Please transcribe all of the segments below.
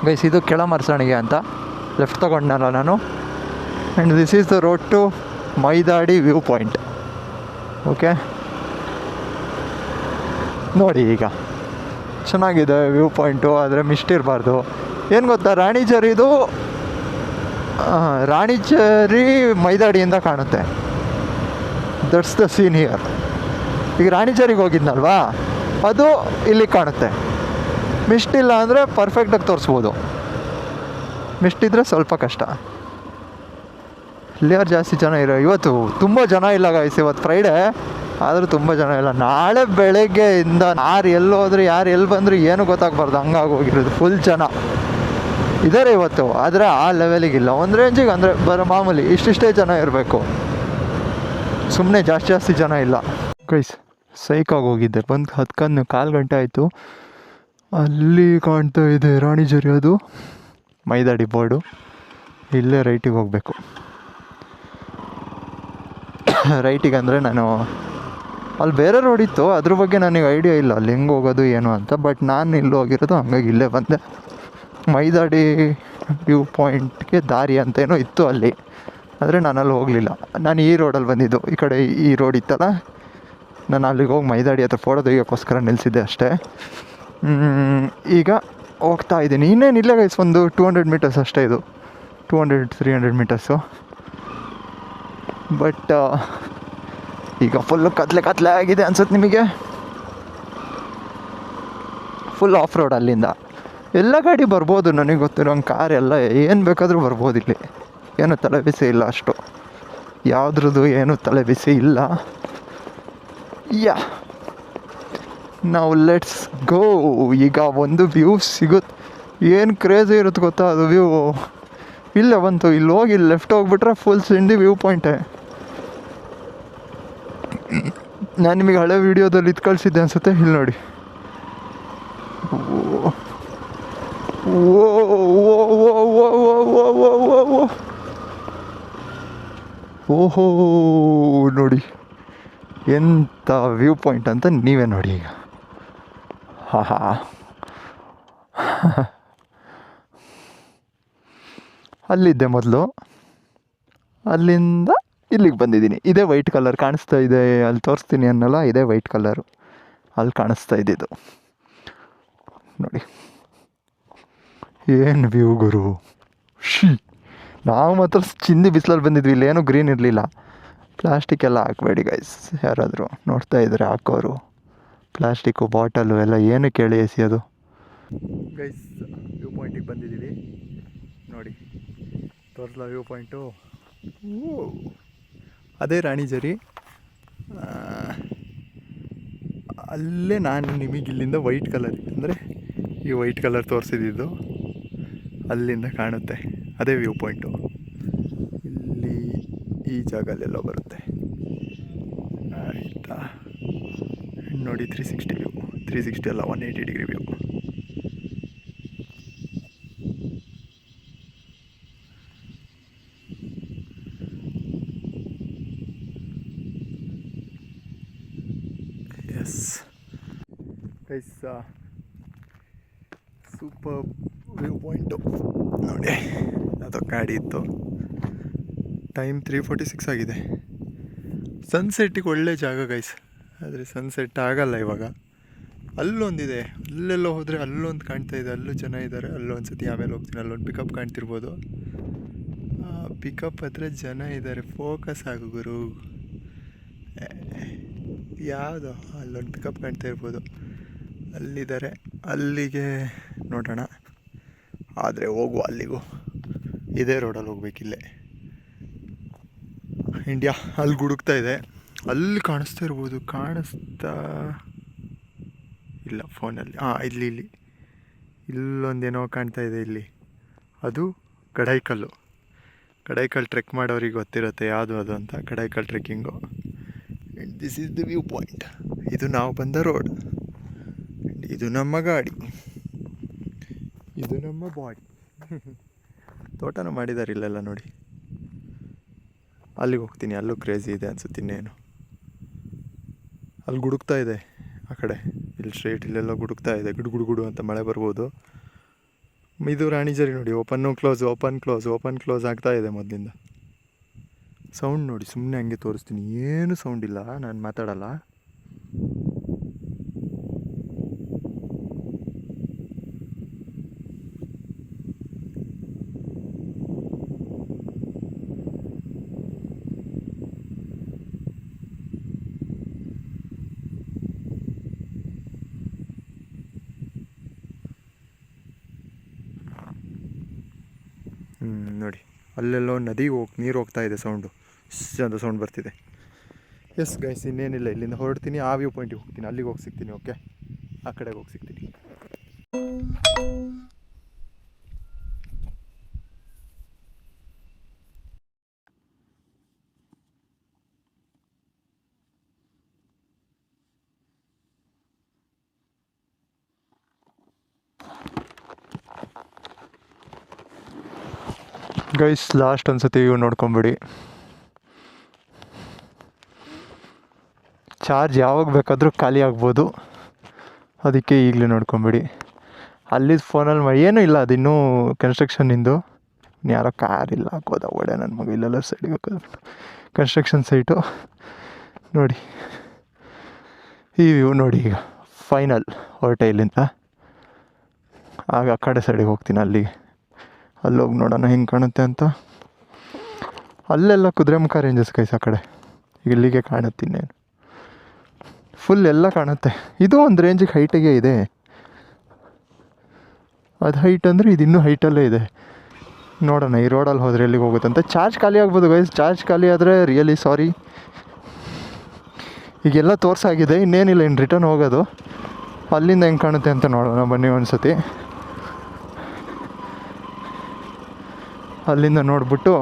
Guys ಇದು ಕೆಳ ಮರ್ಸಣಿಗೆ ಅಂತ ಲೆಫ್ಟ್ ತೊಗೊಂಡನಲ್ಲ ನಾನು. And this is the road to Maidadi view point. Okay, ನೋಡಿ ಈಗ ಚೆನ್ನಾಗಿದೆ ವ್ಯೂ ಪಾಯಿಂಟು, ಆದರೆ ಮಿಸ್ಟ್ ಇರಬಾರ್ದು. ಏನು ಗೊತ್ತಾ, ರಾಣಿಚೇರಿ ಮೈದಾಡಿಯಿಂದ ಕಾಣುತ್ತೆ. That's the scene here. ಈಗ ರಾಣಿಚೇರಿಗೆ ಹೋಗಿದ್ನಲ್ವಾ, ಅದು ಇಲ್ಲಿ ಕಾಣುತ್ತೆ. ಮಿಸ್ಟ್ ಇಲ್ಲ ಅಂದರೆ ಪರ್ಫೆಕ್ಟಾಗಿ ತೋರಿಸ್ಬೋದು, ಮಿಸ್ಟ್ ಇದ್ದರೆ ಸ್ವಲ್ಪ ಕಷ್ಟ. ಇಲ್ಲಿಯಾರು ಜಾಸ್ತಿ ಜನ ಇವತ್ತು ತುಂಬ ಜನ ಇಲ್ಲ ಗೈಸ್, ಇವತ್ತು ಫ್ರೈಡೇ ಆದರೂ ತುಂಬ ಜನ ಇಲ್ಲ. ನಾಳೆ ಬೆಳಗ್ಗೆಯಿಂದ ಯಾರು ಎಲ್ಲಿ ಹೋದ್ರೆ ಯಾರು ಎಲ್ಲಿ ಬಂದರೂ ಏನೂ ಗೊತ್ತಾಗಬಾರ್ದು, ಹಂಗಾಗಿ ಹೋಗಿರೋದು. ಫುಲ್ ಜನ ಇದ್ದಾರೆ ಇವತ್ತು, ಆದರೆ ಆ ಲೆವೆಲಿಗಿಲ್ಲ. ಒಂದು ರೇಂಜಿಗೆ ಅಂದರೆ ಮಾಮೂಲಿ ಇಷ್ಟಿಷ್ಟೇ ಜನ ಇರಬೇಕು, ಸುಮ್ಮನೆ ಜಾಸ್ತಿ ಜನ ಇಲ್ಲ. ಗೈಸ್ ಸೈಕಾಗಿ ಹೋಗಿದ್ದೆ, ಬಂದು 1 ಗಂಟೆ ಆಯಿತು. ಅಲ್ಲಿ ಕಾಣ್ತಾ ಇದೆ ರಾಣಿಚೇರಿ, ಅದು ಮೈದಾಡಿ ಬೋರ್ಡು. ಇಲ್ಲೇ ರೈಟಿಗೆ ಹೋಗಬೇಕು. ರೈಟಿಗೆ ಅಂದರೆ ನಾನು ಅಲ್ಲಿ ಬೇರೆ ರೋಡ್ ಇತ್ತು, ಅದ್ರ ಬಗ್ಗೆ ನನಗೆ ಐಡಿಯಾ ಇಲ್ಲ ಅಲ್ಲಿ ಹೆಂಗೆ ಹೋಗೋದು ಏನು ಅಂತ. ಬಟ್ ನಾನು ಇಲ್ಲಿ ಹೋಗಿರೋದು, ಹಂಗಾಗಿ ಇಲ್ಲೇ ಬಂದೆ. ಮೈದಾಡಿ ವ್ಯೂ ಪಾಯಿಂಟ್ಗೆ ದಾರಿ ಅಂತೇನೋ ಇತ್ತು ಅಲ್ಲಿ, ಆದರೆ ನಾನು ಅಲ್ಲಿ ಹೋಗಲಿಲ್ಲ. ನಾನು ಈ ರೋಡಲ್ಲಿ ಬಂದಿದ್ದು, ಈ ಕಡೆ ಈ ರೋಡ್ ಇತ್ತಲ್ಲ, ನಾನು ಅಲ್ಲಿಗೆ ಹೋಗಿ ಮೈದಾಡಿ ಹತ್ರ ಫೋಟೋ ತೆಗಿಯೋಕ್ಕೋಸ್ಕರ ನಿಲ್ಲಿಸಿದ್ದೆ ಅಷ್ಟೇ. ಈಗ ಹೋಗ್ತಾ ಇದ್ದೀನಿ. ಇನ್ನೇನಿಲ್ಲ ಗೈಸ್, ಒಂದು 200 ಮೀಟರ್ಸ್ ಅಷ್ಟೇ, ಇದು 200-300 ಮೀಟರ್ಸು. ಬಟ್ ಈಗ ಫುಲ್ಲು ಕತ್ಲೆ ಆಗಿದೆ ಅನ್ಸುತ್ತೆ ನಿಮಗೆ. ಫುಲ್ ಆಫ್ ರೋಡ್ ಅಲ್ಲಿಂದ. ಎಲ್ಲ ಗಾಡಿ ಬರ್ಬೋದು, ನನಗೆ ಗೊತ್ತಿರೋ ಕಾರ್ ಎಲ್ಲ ಏನು ಬೇಕಾದರೂ ಬರ್ಬೋದು ಇಲ್ಲಿ, ಏನು ತಲೆ ಬಿಸಿ ಇಲ್ಲ ಅಷ್ಟು, ಯಾವುದ್ರದ್ದು ಏನು ತಲೆ ಬಿಸಿ ಇಲ್ಲ. ಯಾ ನಾವು ಲೆಟ್ಸ್ ಗೋ. ಈಗ ಒಂದು ವ್ಯೂ ಸಿಗುತ್ತೆ, ಏನು ಕ್ರೇಜಿ ಇರುತ್ತೆ ಗೊತ್ತಾ ಅದು ವ್ಯೂ. ಇಲ್ಲೇ ಬಂತು, ಇಲ್ಲಿ ಹೋಗಿ ಲೆಫ್ಟ್ ಹೋಗ್ಬಿಟ್ರೆ ಫುಲ್ ಸಿಂಡಿ ವ್ಯೂ ಪಾಯಿಂಟೇ. ನಾನು ನಿಮಗೆ ಹಳೆ ವೀಡಿಯೋದಲ್ಲಿ ಇದು ಕಳಿಸಿದ್ದೆ ಅನಿಸುತ್ತೆ, ಇಲ್ಲಿ ನೋಡಿ. ಓಹೋ ನೋಡಿ ಎಂಥ ವ್ಯೂ ಪಾಯಿಂಟ್ ಅಂತ ನೀವೇ ನೋಡಿ ಈಗ. ಅಲ್ಲಿದ್ದೆ ಮೊದಲು, ಅಲ್ಲಿಂದ ಇಲ್ಲಿಗೆ ಬಂದಿದ್ದೀನಿ. ಇದೇ ವೈಟ್ ಕಲರ್ ಕಾಣಿಸ್ತಾ ಇದೆ, ಅಲ್ಲಿ ತೋರಿಸ್ತೀನಿ ಅನ್ನಲ್ಲ, ಇದೇ ವೈಟ್ ಕಲರು ಅಲ್ಲಿ ಕಾಣಿಸ್ತಾ ಇದ್ದಿದ್ದು ನೋಡಿ. ಏನು ವ್ಯೂ ಗುರು. ನಾವು ಮಾತ್ರ ಚಿಂದಿ ಬಿಸಿಲಲ್ಲಿ ಬಂದಿದ್ವಿ, ಇಲ್ಲೇನೂ ಗ್ರೀನ್ ಇರಲಿಲ್ಲ. ಪ್ಲಾಸ್ಟಿಕ್ ಎಲ್ಲ ಹಾಕಬೇಡಿ ಗೈಸ್, ಯಾರಾದರೂ ನೋಡ್ತಾ ಇದ್ದಾರೆ ಹಾಕೋರು. ಪ್ಲಾಸ್ಟಿಕ್ಕು ಬಾಟಲು ಎಲ್ಲ ಏನು ಕೇಳಿ ಎಸೆಯೋದು. ಗೈಸ್ ವ್ಯೂ ಪಾಯಿಂಟಿಗೆ ಬಂದಿದ್ದೀವಿ ನೋಡಿ, ತೋರಿಸ್ಲಾ ವ್ಯೂ ಪಾಯಿಂಟು. ಅದೇ ರಾಣಿಚೇರಿ. ಅಲ್ಲೇ ನಾನು ನಿಮಗೆ ಇಲ್ಲಿಂದ ವೈಟ್ ಕಲರ್, ಅಂದರೆ ಈ ವೈಟ್ ಕಲರ್ ತೋರಿಸಿದ್ದು ಅಲ್ಲಿಂದ ಕಾಣುತ್ತೆ, ಅದೇ ವ್ಯೂ ಪಾಯಿಂಟು. ಇಲ್ಲಿ ಈ ಜಾಗಲ್ಲೆಲ್ಲೋ ಬರುತ್ತೆ ಆಯಿತಾ ನೋಡಿ. 360 ವ್ಯೂ, 360 ಅಲ್ಲ 180 degree view. Yes guys, super view point ನೋಡಿ. ಅದು ಗಾಡಿ ಇತ್ತು. ಟೈಮ್ 3:46 ಆಗಿದೆ. ಸನ್ಸೆಟ್ಟಿಗೆ ಒಳ್ಳೆ ಜಾಗ ಗೈಸ್, ಆದರೆ ಸನ್ಸೆಟ್ ಆಗಲ್ಲ ಇವಾಗ. ಅಲ್ಲೊಂದಿದೆ, ಅಲ್ಲೆಲ್ಲೋ ಹೋದರೆ ಅಲ್ಲೊಂದು ಕಾಣ್ತಾ ಇದೆ, ಅಲ್ಲೂ ಜನ ಇದ್ದಾರೆ. ಅಲ್ಲೊಂದು ಸತಿ ಆಮೇಲೆ ಹೋಗ್ತೀನಿ, ಅಲ್ಲೊಂದು ಪಿಕಪ್ ಕಾಣ್ತಿರ್ಬೋದು. ಪಿಕಪ್ ಹತ್ರ ಜನ ಇದ್ದಾರೆ, ಫೋಕಸ್ ಆಗು ಗುರು. ಯಾವುದು ಅಲ್ಲೊಂದು ಪಿಕಪ್ ಕಾಣ್ತಾ ಇರ್ಬೋದು, ಅಲ್ಲಿದ್ದಾರೆ. ಅಲ್ಲಿಗೆ ನೋಡೋಣ, ಆದರೆ ಹೋಗುವ ಅಲ್ಲಿಗೂ. ಇದೇ ರೋಡಲ್ಲಿ ಹೋಗ್ಬೇಕಿಲ್ಲೇ ಇಂಡಿಯಾ. ಅಲ್ಲಿ ಗುಡುಕ್ತಾ ಇದೆ, ಅಲ್ಲಿ ಕಾಣಿಸ್ತಾ ಇರ್ಬೋದು. ಕಾಣಿಸ್ತಾ ಇಲ್ಲ ಫೋನಲ್ಲಿ. ಇಲ್ಲಿ ಇಲ್ಲೊಂದೇನೋ ಕಾಣ್ತಾ ಇದೆ ಇಲ್ಲಿ, ಅದು ಗಡಾಯಿಕಲ್ಲು. ಗಡಾಯಿಕಲ್ಲು ಟ್ರೆಕ್ ಮಾಡೋರಿಗೆ ಗೊತ್ತಿರುತ್ತೆ ಯಾವುದು ಅದು ಅಂತ. Gadaikallu trekking. And this is the view point. ಇದು ನಾವು ಬಂದ ರೋಡ್, ಇದು ನಮ್ಮ ಗಾಡಿ, ಇದು ನಮ್ಮ ಬಾಡಿ. ತೋಟನೂ ಮಾಡಿದ್ದಾರೆ ಇಲ್ಲೆಲ್ಲ ನೋಡಿ. ಅಲ್ಲಿಗೆ ಹೋಗ್ತೀನಿ, ಅಲ್ಲೂ ಕ್ರೇಜಿ ಇದೆ ಅನ್ಸುತ್ತೆ. ಇನ್ನೇನು ಅಲ್ಲಿ ಗುಡುಕ್ತಾ ಇದೆ ಆ ಕಡೆ, ಇಲ್ಲಿ ಸ್ಟ್ರೇಟ್ ಇಲ್ಲೆಲ್ಲ ಗುಡುಕ್ತಾ ಇದೆ. ಗುಡು ಅಂತ ಮಳೆ ಬರ್ಬೋದು. ಇದು ರಾಣಿಜರಿ ನೋಡಿ, open close open close open close ಆಗ್ತಾ ಇದೆ ಮೊದಲಿಂದ. ಸೌಂಡ್ ನೋಡಿ, ಸುಮ್ಮನೆ ಹಂಗೆ ತೋರಿಸ್ತೀನಿ, ಏನು ಸೌಂಡ್ ಇಲ್ಲ, ನಾನು ಮಾತಾಡಲ್ಲ. ನೋಡಿ ಅಲ್ಲೆಲ್ಲೋ ನದಿ ನೀರು ಹೋಗ್ತಾ ಇದೆ, ಸೌಂಡು ಅಂತ ಸೌಂಡ್ ಬರ್ತಿದೆ. ಎಸ್ ಗೈಸ್, ಇನ್ನೇನಿಲ್ಲ, ಇಲ್ಲಿಂದ ಹೊರಡ್ತೀನಿ, ಆ ವ್ಯೂ ಪಾಯಿಂಟಿಗೆ ಹೋಗ್ತೀನಿ, ಅಲ್ಲಿಗೆ ಹೋಗಿ ಸಿಗ್ತೀನಿ. ಓಕೆ, ಆ ಕಡೆಗೆ ಹೋಗಿ ಸಿಗ್ತೀನಿ. ಗೈಸ್, ಲಾಸ್ಟ್ ಒಂದ್ಸತಿ ವ್ಯೂ ನೋಡ್ಕೊಂಬಿಡಿ. ಚಾರ್ಜ್ ಯಾವಾಗ ಬೇಕಾದರೂ ಖಾಲಿ ಆಗ್ಬೋದು, ಅದಕ್ಕೆ ಈಗಲೇ ನೋಡ್ಕೊಂಬಿಡಿ. ಅಲ್ಲಿದ್ದು ಫೋನಲ್ಲಿ ಏನೂ ಇಲ್ಲ, ಅದಿನ್ನೂ ಕನ್ಸ್ಟ್ರಕ್ಷನ್ನಿಂದು. ಯಾರೋ ಕಾರಿಲ್ಲ ಹಾಕೋದ ಒಡೆ ನನ್ನ ಮಗ, ಇಲ್ಲೆಲ್ಲ ಸೈಡಿಗೆ ಹಾಕೋದು ಕನ್ಸ್ಟ್ರಕ್ಷನ್ ಸೈಟು. ನೋಡಿ ಈ ವ್ಯೂ ನೋಡಿ. ಈಗ ಫೈನಲ್ ಹೊರಟೆ ಇಲ್ಲಿಂದ, ಆಗ ಆ ಕಡೆ ಸೈಡಿಗೆ ಹೋಗ್ತೀನಿ, ಅಲ್ಲಿಗೆ ಅಲ್ಲೋಗಿ ನೋಡೋಣ ಹೆಂಗೆ ಕಾಣುತ್ತೆ ಅಂತ. ಅಲ್ಲೆಲ್ಲ ಕುದುರೆಮುಖ ರೇಂಜಸ್ ಗೈಸ್, ಆ ಕಡೆ ಇಲ್ಲಿಗೆ ಕಾಣುತ್ತೀನಿ, ಫುಲ್ ಎಲ್ಲ ಕಾಣುತ್ತೆ. ಇದು ಒಂದು ರೇಂಜಿಗೆ ಹೈಟಿಗೆ ಇದೆ, ಅದು ಹೈಟ್ ಅಂದರೆ ಇದು ಇನ್ನೂ ಹೈಟಲ್ಲೇ ಇದೆ. ನೋಡೋಣ ಈ ರೋಡಲ್ಲಿ ಹೋದರೆ ಎಲ್ಲಿಗೆ ಹೋಗುತ್ತೆ ಅಂತ. ಚಾರ್ಜ್ ಖಾಲಿ ಆಗ್ಬೋದು ಗೈಸ್, ಚಾರ್ಜ್ ಖಾಲಿ ಆದರೆ ರಿಯಲಿ ಸಾರಿ. ಈಗೆಲ್ಲ ತೋರಿಸಾಗಿದೆ, ಇನ್ನೇನಿಲ್ಲ, ಇನ್ನು ರಿಟರ್ನ್ ಹೋಗೋದು. ಅಲ್ಲಿಂದ ಹೆಂಗೆ ಕಾಣುತ್ತೆ ಅಂತ ನೋಡೋಣ ಬನ್ನಿ ಒಂದು ಸತಿ. ಅಲ್ಲಿಂದ ನೋಡ್ಬಿಟ್ಟು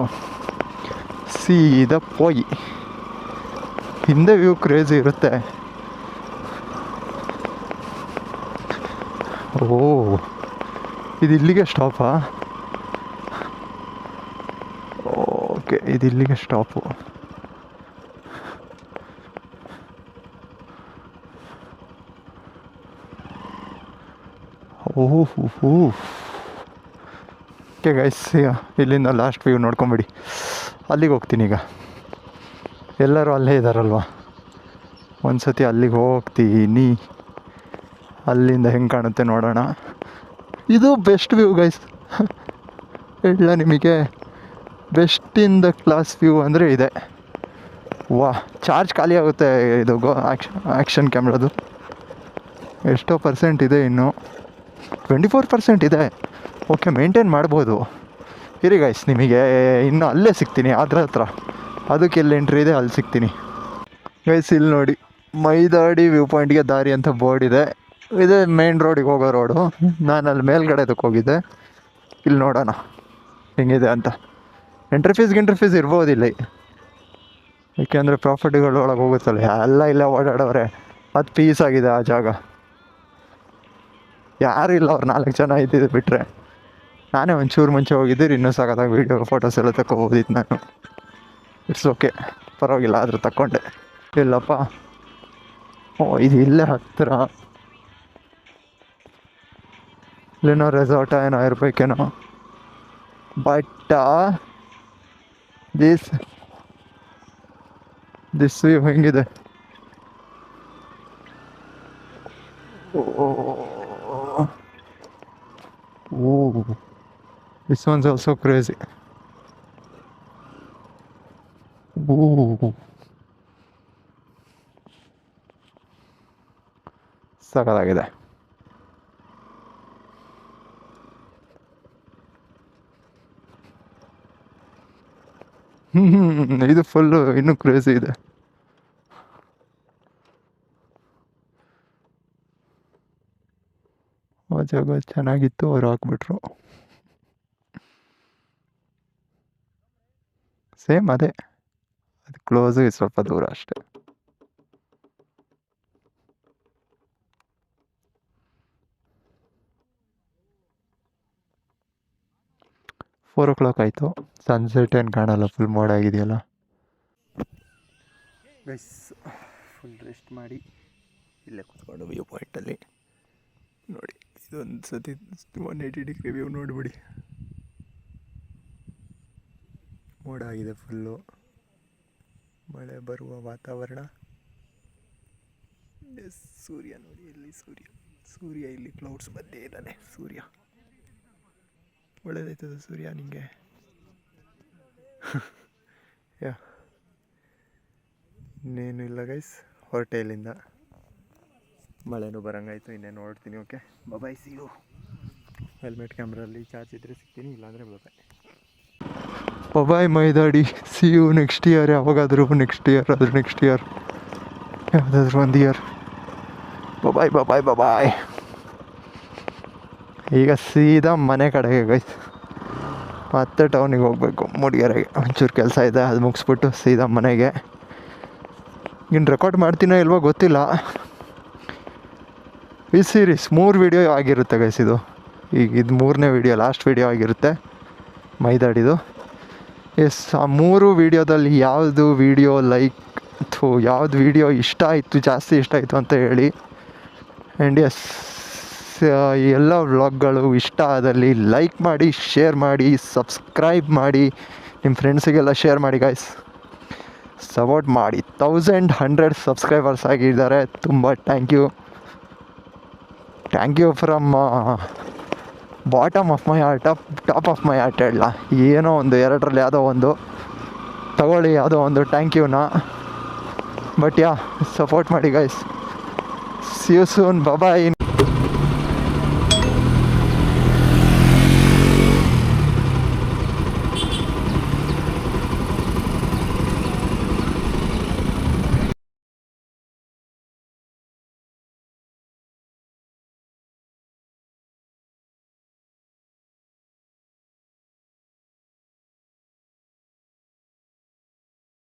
ಸೀದಾ ಪೋಯಿ ಹಿಂದೆ ವ್ಯೂ ಕ್ರೇಜಿ ಇರುತ್ತೆ. ಓ, ಇದು ಇಲ್ಲಿಗೆ ಸ್ಟಾಪಾ? ಓಕೆ, ಇದು ಇಲ್ಲಿಗೆ ಸ್ಟಾಪು. ಓಹೋ, ಓಕೆ ಗೈಸ್, ಇಲ್ಲಿಂದ ಲಾಸ್ಟ್ ವ್ಯೂ ನೋಡ್ಕೊಂಬಿಡಿ. ಅಲ್ಲಿಗೆ ಹೋಗ್ತೀನಿ ಈಗ, ಎಲ್ಲರೂ ಅಲ್ಲೇ ಇದ್ದಾರಲ್ವ, ಒಂದು ಸತಿ ಅಲ್ಲಿಗೆ ಹೋಗ್ತೀನಿ. ಅಲ್ಲಿಂದ ಹೆಂಗೆ ಕಾಣುತ್ತೆ ನೋಡೋಣ. ಇದು ಬೆಸ್ಟ್ ವ್ಯೂ ಗೈಸ್, ಇಲ್ಲ ನಿಮಗೆ, ಬೆಸ್ಟ್ ದ ಕ್ಲಾಸ್ ವ್ಯೂ ಅಂದರೆ ಇದೆ. ವಾ, ಚಾರ್ಜ್ ಖಾಲಿ ಆಗುತ್ತೆ ಇದು ಆ್ಯಕ್ಷನ್ ಕ್ಯಾಮ್ರಾದು. ಎಷ್ಟೋ ಪರ್ಸೆಂಟ್ ಇದೆ, ಇನ್ನು 24% ಇದೆ. ಓಕೆ, ಮೇಂಟೈನ್ ಮಾಡ್ಬೋದು. ಇರಿ ಗೈಸ್, ನಿಮಗೆ ಇನ್ನು ಅಲ್ಲೇ ಸಿಗ್ತೀನಿ, ಅದ್ರ ಹತ್ರ, ಅದಕ್ಕೆ ಎಲ್ಲಿ ಎಂಟ್ರಿ ಇದೆ ಅಲ್ಲಿ ಸಿಗ್ತೀನಿ ಗೈಸ್. ಇಲ್ಲಿ ನೋಡಿ, ಮೈದಾಡಿ ವ್ಯೂ ಪಾಯಿಂಟ್ಗೆ ದಾರಿ ಅಂತ ಬೋರ್ಡ್ ಇದೆ. ಇದೇ ಮೇನ್ ರೋಡಿಗೆ ಹೋಗೋ ರೋಡು. ನಾನು ಅಲ್ಲಿ ಮೇಲ್ಗಡೆದಕ್ಕೆ ಹೋಗಿದ್ದೆ. ಇಲ್ಲಿ ನೋಡೋಣ ಹೆಂಗಿದೆ ಅಂತ. ಎಂಟ್ರಿ ಫೀಸ್ ಇರ್ಬೋದು ಇಲ್ಲಿ, ಏಕೆಂದರೆ ಪ್ರಾಪರ್ಟಿಗಳು ಒಳಗೆ ಹೋಗುತ್ತಲ್ಲ, ಎಲ್ಲ ಇಲ್ಲೇ ಓಡಾಡೋರೆ. ಅದು ಪೀಸ್ ಆಗಿದೆ ಆ ಜಾಗ, ಯಾರು ಇಲ್ಲ, ಅವ್ರು 4 ಜನ ಇದ್ದಿದ್ದು ಬಿಟ್ಟರೆ. ನಾನೇ ಒಂಚೂರು ಮುಂಚೆ ಹೋಗಿದ್ದೀರಿ, ಇನ್ನೂ ಸಾಕಾದಾಗ ವೀಡಿಯೋ ಫೋಟೋಸ್ ಎಲ್ಲ ತಗೋಬೋದಿತ್ತು ನಾನು. ಇಟ್ಸ್ ಓಕೆ, ಪರವಾಗಿಲ್ಲ, ಆದರೂ ತಗೊಂಡೆ. ಇಲ್ಲಪ್ಪ, ಓ ಇದು ಇಲ್ಲೇ ಹತ್ತಿರ, ಇಲ್ಲೇನೋ ರೆಸಾರ್ಟ ಏನೋ ಇರಬೇಕೇನೋ. ಬಟ್ ದಿಸ್ ವ್ಯೂ ಹೆಂಗಿದೆ. ಓ, this one's also crazy. Ooh, ಸಖತ್ತಾಗಿದೆ. ಇದು ಫುಲ್ಲು ಇನ್ನೂ ಕ್ರೇಜಿ ಇದೆ. ಆ ಜಾಗ ಚೆನ್ನಾಗಿತ್ತು, ಅವ್ರು ಹಾಕ್ಬಿಟ್ರು. ಸೇಮ್ ಅದೇ, ಅದು ಕ್ಲೋಸು, ಸ್ವಲ್ಪ ದೂರ ಅಷ್ಟೆ. ಫೋರ್ ಓ ಕ್ಲಾಕ್ ಆಯಿತು, ಸನ್ಸೆಟ್ ಏನು ಕಾಣಲ್ಲ, ಫುಲ್ ಮೋಡ ಆಗಿದೆಯಲ್ಲ. ಗೈಸ್, ಫುಲ್ ರೆಸ್ಟ್ ಮಾಡಿ ಇಲ್ಲೇ ಕೂತ್ಕೊಂಡು ವ್ಯೂ ಪಾಯಿಂಟಲ್ಲಿ ನೋಡಿ ಇದೊಂದು ಸತಿ 180 ಡಿಗ್ರಿ ವ್ಯೂ ನೋಡಿಬಿಡಿ. ಮೋಡ ಆಗಿದೆ ಫುಲ್ಲು, ಮಳೆ ಬರುವ ವಾತಾವರಣ. ಸೂರ್ಯ ನೋಡಿ, ಇಲ್ಲಿ ಸೂರ್ಯ ಇಲ್ಲಿ ಕ್ಲೌಡ್ಸ್ ಮಧ್ಯೆ ಇದ್ದಾನೆ ಸೂರ್ಯ. ಒಳ್ಳೆದಾಯ್ತದ ಸೂರ್ಯ ನಿಂಗೆ. ಯಾ ಇನ್ನೇನು ಇಲ್ಲ ಗೈಸ್, ಹೊರಟೆ ಇಲ್ಲಿಂದ. ಮಳೆನೂ ಬರಂಗಾಯ್ತು, ಇನ್ನೇನು ನೋಡ್ತೀನಿ. Okay bye, see you. Helmet ಕ್ಯಾಮ್ರಲ್ಲಿ ಚಾರ್ಜ್ ಇದ್ದರೆ ಸಿಗ್ತೀನಿ, ಇಲ್ಲಾಂದರೆ bye Maidadi. See you next year, ಯಾವಾಗಾದರೂ ನೆಕ್ಸ್ಟ್ ಇಯರ್ ಯಾವುದಾದ್ರೂ ಒಂದು ಇಯರ್. ಬಾಯ್. ಈಗ ಸೀದಾ ಮನೆ ಕಡೆಗೆ ಗೈಸ್, ಮತ್ತೆ ಟೌನಿಗೆ ಹೋಗಬೇಕು, ಮೂಡಿಗೆರೆಗೆ ಒಂಚೂರು ಕೆಲಸ ಇದೆ, ಅದು ಮುಗಿಸ್ಬಿಟ್ಟು ಸೀದಾ ಮನೆಗೆ. ಇನ್ನು ರೆಕಾರ್ಡ್ ಮಾಡ್ತೀನೋ ಇಲ್ವೋ ಗೊತ್ತಿಲ್ಲ. ಈ ಸೀರೀಸ್ 3 ವೀಡಿಯೋ ಆಗಿರುತ್ತೆ ಗೈಸ್ ಇದು. ಈಗ ಇದು 3ನೇ ವೀಡಿಯೋ, ಲಾಸ್ಟ್ ವೀಡಿಯೋ ಆಗಿರುತ್ತೆ ಮೈದಾಡಿದು. ಎಸ್, ಆ 3 ವೀಡಿಯೋದಲ್ಲಿ ಯಾವುದು ವೀಡಿಯೋ ಯಾವ್ದು ವೀಡಿಯೋ ಜಾಸ್ತಿ ಇಷ್ಟ ಆಯಿತು ಅಂತ ಹೇಳಿ. ಆ್ಯಂಡ್ ಎಸ್, ಎಲ್ಲ ವ್ಲಾಗ್ಗಳು ಇಷ್ಟ ಆದಲ್ಲಿ ಲೈಕ್ ಮಾಡಿ, ಶೇರ್ ಮಾಡಿ, ಸಬ್ಸ್ಕ್ರೈಬ್ ಮಾಡಿ, ನಿಮ್ಮ ಫ್ರೆಂಡ್ಸಿಗೆಲ್ಲ ಶೇರ್ ಮಾಡಿ ಗೈಸ್. ಸಪೋರ್ಟ್ ಮಾಡಿ. 1100 ಸಬ್ಸ್ಕ್ರೈಬರ್ಸ್ ಆಗಿದ್ದಾರೆ. ತುಂಬ thank you from bottom of my heart, top of my heart ಹೇಳಲ್ಲ, ಏನೋ ಒಂದು 2ರಲ್ಲಿ ಯಾವುದೋ ಒಂದು ತಗೊಳ್ಳಿ, ಯಾವುದೋ ಒಂದು ಥ್ಯಾಂಕ್ ಯುನ. ಬಟ್ ಯಾ, ಸಪೋರ್ಟ್ ಮಾಡಿ guys. See you soon, bye.